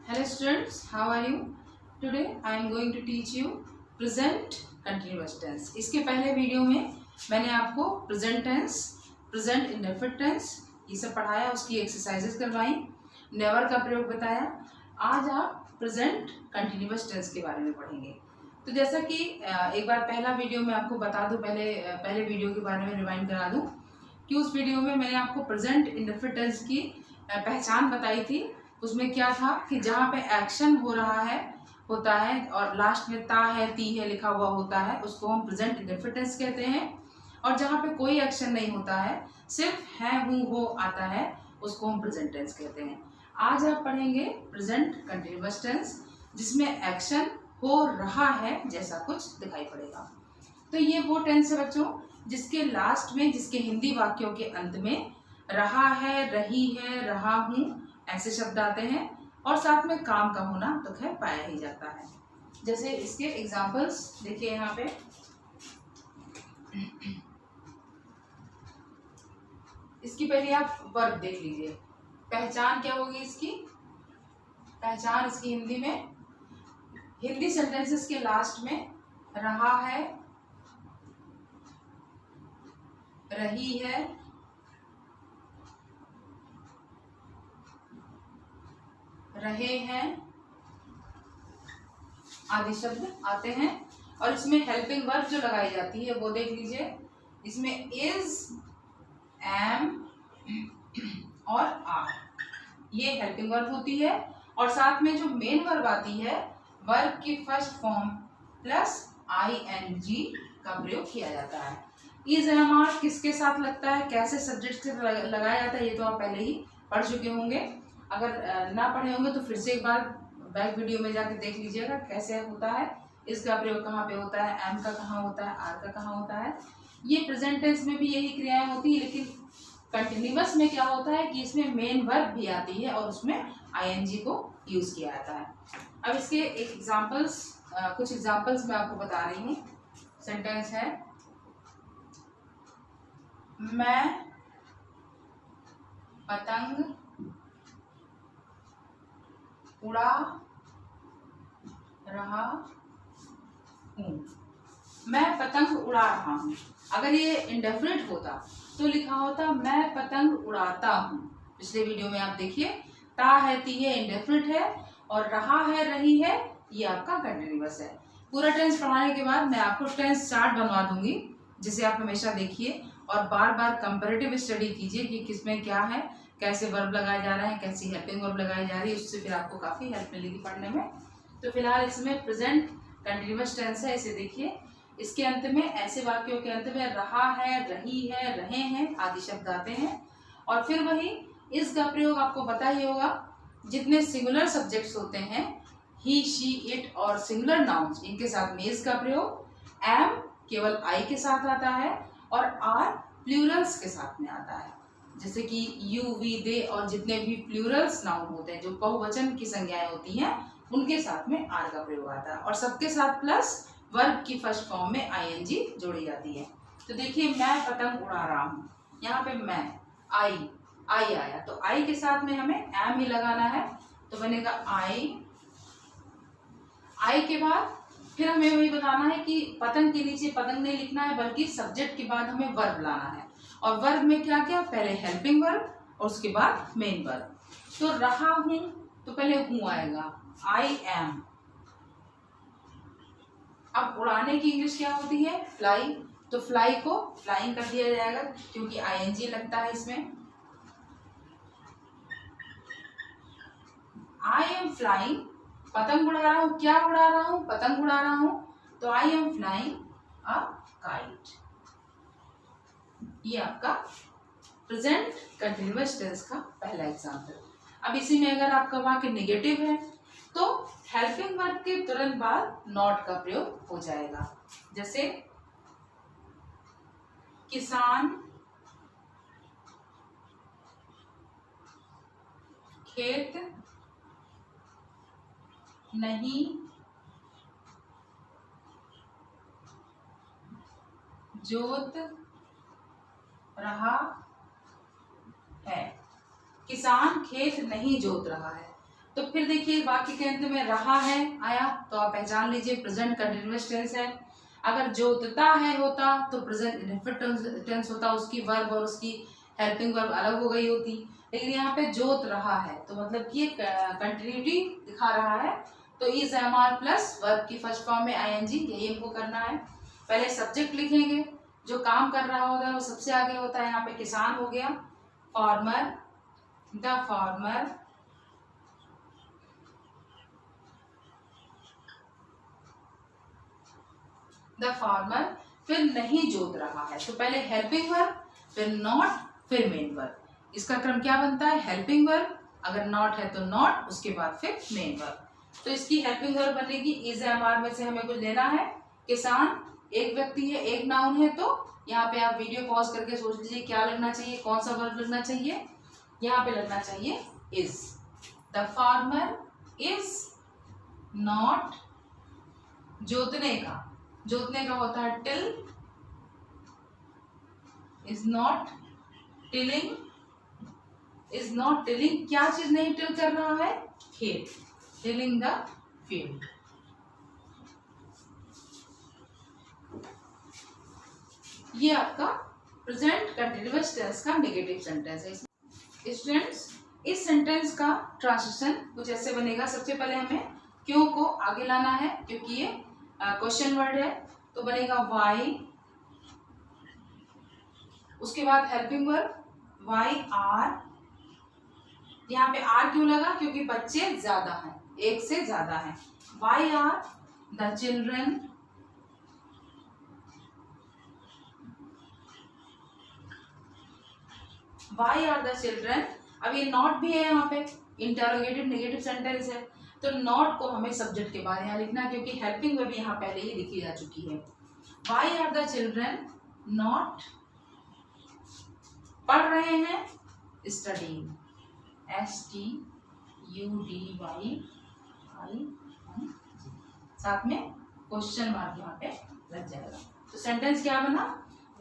Hello students, how are you? Today I am going to teach you present continuous tense. इसके पहले video में मैंने आपको present tense, present indefinite tense ये सब पढ़ाया, उसकी एक्सरसाइजेस करवाई, never का प्रयोग बताया। आज आप present continuous tense के बारे में पढ़ेंगे। तो जैसा कि एक बार पहला वीडियो में आपको बता दूं, पहले वीडियो के बारे में रिवाइंड करा दूं कि उस वीडियो में मैंने आपको प्रेजेंट इंडेफिनिट टेंस की पहचान बताई थी। उसमें क्या था कि जहाँ पे एक्शन होता है और लास्ट में ता है ती है लिखा हुआ होता है, उसको हम प्रेजेंट इंडेफिनिट टेंस कहते हैं। और जहाँ पे कोई एक्शन नहीं होता है, सिर्फ है हूँ हो आता है, उसको हम प्रेजेंट टेंस कहते हैं। आज आप पढ़ेंगे प्रेजेंट कंटिन्यूअस टेंस, जिसमें एक्शन हो रहा है जैसा कुछ दिखाई पड़ेगा। तो ये वो टेंस है बच्चों जिसके लास्ट में, जिसके हिंदी वाक्यों के अंत में रहा है, रही है, रहा हूँ ऐसे शब्द आते हैं और साथ में काम का होना तो खैर पाया ही जाता है। जैसे इसके एग्जांपल्स देखिए यहाँ पे। इसकी पहले आप वर्ब देख लीजिए। पहचान क्या होगी इसकी? पहचान इसकी हिंदी में, हिंदी सेंटेंसेस के लास्ट में रहा है, रही है, रहे हैं आदि शब्द आते हैं। और इसमें हेल्पिंग वर्ब जो लगाई जाती है वो देख लीजिए। इसमें इज, एम और आर ये हेल्पिंग वर्ब होती है। और साथ में जो मेन वर्ब आती है, वर्ब की फर्स्ट फॉर्म प्लस ING का प्रयोग किया जाता है। इज, एम, आर किसके साथ लगता है, कैसे सब्जेक्ट से लगाया जाता है, ये तो आप पहले ही पढ़ चुके होंगे। अगर ना पढ़े होंगे तो फिर से एक बार बैक वीडियो में जाके देख लीजिएगा कैसे होता है। इसका प्रयोग कहाँ पे होता है, एम का कहाँ होता है, आर का कहाँ होता है। ये प्रेजेंट टेंस में भी यही क्रियाएं होती है, लेकिन कंटिन्यूअस में क्या होता है कि इसमें मेन वर्ब भी आती है और उसमें ING को यूज किया जाता है। अब इसके एक एग्जाम्पल्स, कुछ एग्जाम्पल्स मैं आपको बता रही हूँ। सेंटेंस है, मैं पतंग उड़ा रहा हूँ। मैं पतंग उड़ा रहा हूँ। अगर ये इंडेफिनिट होता तो लिखा होता मैं पतंग उड़ाता हूँ। पिछले वीडियो में आप देखिए, ता है ती है इंडेफिनिट है और रहा है रही है ये आपका कंटिन्यूअस है। पूरा टेंस पढ़ाने के बाद मैं आपको टेंस चार्ट बनवा दूंगी, जिसे आप हमेशा देखिए और बार बार कंपैरेटिव स्टडी कीजिए कि किसमें क्या है, कैसे वर्ब लगाए जा रहे हैं, कैसी हेल्पिंग वर्ब लगाई जा रही है। उससे फिर आपको काफ़ी हेल्प मिलेगी पढ़ने में। तो फिलहाल इसमें प्रेजेंट कंटिन्यूअस टेंस है, इसे देखिए। इसके अंत में, ऐसे वाक्यों के अंत में रहा है, रही है, रहे हैं आदि शब्द आते हैं। और फिर वही इस का प्रयोग आपको पता ही होगा, जितने सिंगुलर सब्जेक्ट्स होते हैं, ही, शी, इट और सिंगुलर नाउन्स, इनके साथ में इसका प्रयोग। एम केवल आई के साथ आता है और आर प्लूरल्स के साथ में आता है। जैसे कि यू, वी, दे और जितने भी प्लूरल्स नाउन होते हैं, जो बहुवचन की संज्ञाएं होती हैं, उनके साथ में आर का प्रयोग आता है। और सबके साथ प्लस वर्ब की फर्स्ट फॉर्म में ING जोड़ी जाती है। तो देखिए, मैं पतंग उड़ा रहा हूँ, यहाँ पे मैं, आई आया, तो आई के साथ में हमें एम ही लगाना है, तो बनेगा आई के बाद फिर हमें वही बताना है कि पतंग के नीचे पतंग नहीं लिखना है, बल्कि सब्जेक्ट के बाद हमें वर्ब लाना है। और वर्ब में क्या क्या, पहले हेल्पिंग वर्ब और उसके बाद मेन वर्ब। तो रहा हूं तो पहले हूं आएगा, आई एम। अब उड़ाने की इंग्लिश क्या होती है, फ्लाई, तो फ्लाई को फ्लाइंग कर दिया जाएगा क्योंकि ING लगता है इसमें। आई एम फ्लाइंग, पतंग उड़ा रहा हूं, क्या उड़ा रहा हूं, पतंग उड़ा रहा हूं, तो I am flying a kite. ये आपका प्रेजेंट कंटिन्यूअस टेंस का पहला एग्जांपल। अब इसी में अगर आपका वाक्य नेगेटिव है तो हेल्पिंग वर्ब के तुरंत बाद नॉट का प्रयोग हो जाएगा। जैसे किसान खेत नहीं जोत रहा है। किसान खेत नहीं जोत रहा है। तो फिर देखिए वाक्य के अंत में रहा है आया तो आप पहचान लीजिए प्रेजेंट कंटीन्यूअस टेंस है। अगर जोतता है होता तो प्रेजेंट इंडेफिनिट टेंस होता, उसकी वर्ब और उसकी हेल्पिंग वर्ब अलग हो गई होती। लेकिन यहाँ पे जोत रहा है तो मतलब कि कंटिन्यूटी दिखा रहा है, तो is am are plus verb की फर्स्ट फॉर्म में आईएनजी, यही हमको करना है। पहले सब्जेक्ट लिखेंगे, जो काम कर रहा होता है वो सबसे आगे होता है। यहाँ पे किसान हो गया, farmer, the farmer, the farmer, फिर नहीं जोत रहा है तो पहले हेल्पिंग वर्ब, फिर नॉट, फिर मेन वर्ब। इसका क्रम क्या बनता है, हेल्पिंग वर्ब, अगर नॉट है तो नॉट, उसके बाद फिर मेन वर्ब। तो इसकी हेल्पिंग वर्ब बनेगी इज एम आर में से हमें कुछ लेना है। किसान एक व्यक्ति है, एक नाउन है, तो यहाँ पे आप वीडियो पॉज करके सोच लीजिए क्या लगना चाहिए, कौन सा वर्ब लगना चाहिए। यहाँ पे लगना चाहिए is. The farmer is not, जोतने का, जोतने का होता है till, is not tilling, is not tilling, क्या चीज नहीं टिल कर रहा है, खेत, टिलिंग द फील्ड। ये आपका प्रेजेंट कंटीन्यूअस टेंस का नेगेटिव सेंटेंस है। स्टूडेंट्स इस सेंटेंस का ट्रांसलेशन कुछ ऐसे बनेगा। सबसे पहले हमें क्यों को आगे लाना है क्योंकि ये क्वेश्चन वर्ड है, तो बनेगा वाई, उसके बाद हेल्पिंग वर्ब वाई आर। यहाँ पे आर क्यों लगा, क्योंकि बच्चे ज्यादा हैं, एक से ज्यादा हैं। Why are the children, why are the children. अब ये नॉट भी है, यहाँ पे इंटरोगेटिव नेगेटिव सेंटेंस है, तो नॉट को हमें सब्जेक्ट के बाद यहाँ लिखना है क्योंकि हेल्पिंग वर्ब यहाँ पहले ही लिखी जा चुकी है। Why are the children not, पढ़ रहे हैं, स्टडीइंग, STUDYING, साथ में क्वेश्चन मार्क यहाँ पे लग जाएगा। तो सेंटेंस क्या बना,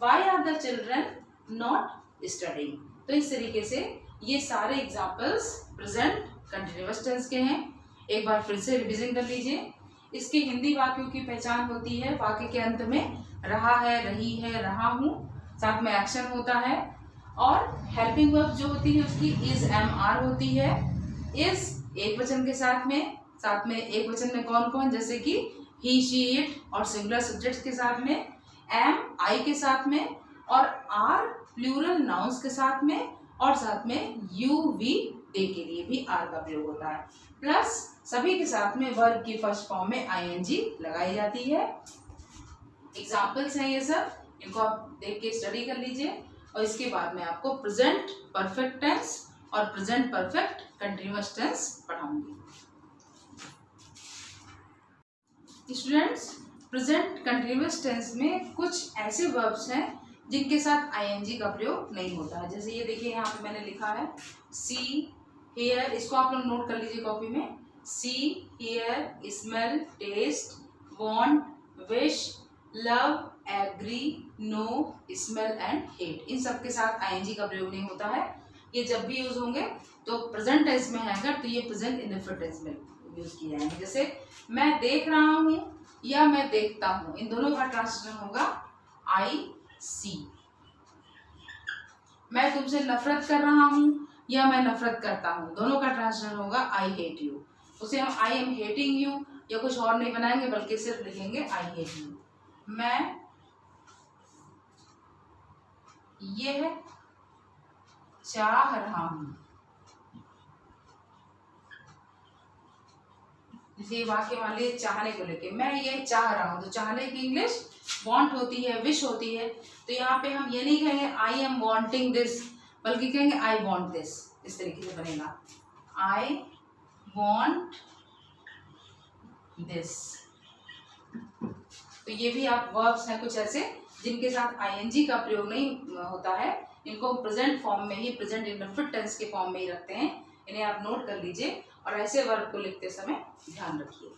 why are the children not studying. तो इस तरीके से ये सारे एग्जाम्पल्स प्रेजेंट कंटीन्यूअस टेंस के हैं। एक बार फिर से रिवीजन कर लीजिए। इसके हिंदी वाक्यों की पहचान होती है, वाक्य के अंत में रहा है, रही है, रहा हूँ, साथ में एक्शन होता है, और हेल्पिंग वर्ब जो होती है उसकी इज एम आर होती है। इज एक वचन के साथ में एक वचन में कौन कौन, जैसे कि ही, शी, इट, और सिंगुलर सब्जेक्ट्स के साथ में, एम आई के साथ में, और आर प्लूरल नाउन्स के साथ में, और साथ में यू, वी, दे के लिए भी आर का प्रयोग होता है। प्लस सभी के साथ में वर्ब की फर्स्ट फॉर्म में आईएनजी लगाई जाती है। एग्जाम्पल्स हैं ये सब, इनको आप देख के स्टडी कर लीजिए। और इसके बाद में आपको प्रेजेंट परफेक्ट टेंस और प्रेजेंट परफेक्ट कंटीन्यूअस टेंस पढ़ाऊंगी। स्टूडेंट्स प्रेजेंट कंटीन्यूअस टेंस में कुछ ऐसे वर्ब्स हैं जिनके साथ आईएनजी का प्रयोग नहीं होता है। जैसे ये देखिए यहाँ पे मैंने लिखा है सी, हियर, इसको आप लोग नोट कर लीजिए कॉपी में। See, hear, smell, taste, want, wish, love, agree, know, smell and hate, इन सब के साथ आईएनजी का प्रयोग नहीं होता है। ये जब भी यूज होंगे तो प्रेजेंट टेंस में है अगर, तो ये प्रेजेंट इंडेफिनिट टेंस में यूज किए जाएंगे। जैसे मैं देख रहा हूँ या मैं देखता हूँ, इन दोनों का ट्रांसलेशन होगा आई सी। मैं तुमसे नफरत कर रहा हूँ या मैं नफरत करता हूँ, दोनों का ट्रांसलेशन होगा आई हेट यू। उसे हम आई एम हेटिंग यू या कुछ और नहीं बनाएंगे बल्कि सिर्फ लिखेंगे आई हेट यू। मैं यह चाह रहा हूँ, जैसे वाक्य मान लीजिए चाहने को लेके, मैं ये चाह रहा हूँ, तो चाहने की इंग्लिश वांट होती है, विश होती है। तो यहाँ पे हम ये नहीं कहेंगे आई एम वांटिंग दिस, बल्कि कहेंगे आई वांट दिस। इस तरीके से बनेगा आई वांट दिस। तो ये भी आप वर्ब्स हैं कुछ ऐसे जिनके साथ आईएनजी का प्रयोग नहीं होता है, इनको प्रेजेंट फॉर्म में ही, प्रेजेंट इंडेफिनिट टेंस के फॉर्म में ही रखते हैं। इन्हें आप नोट कर लीजिए और ऐसे वर्ब को लिखते समय ध्यान रखिए।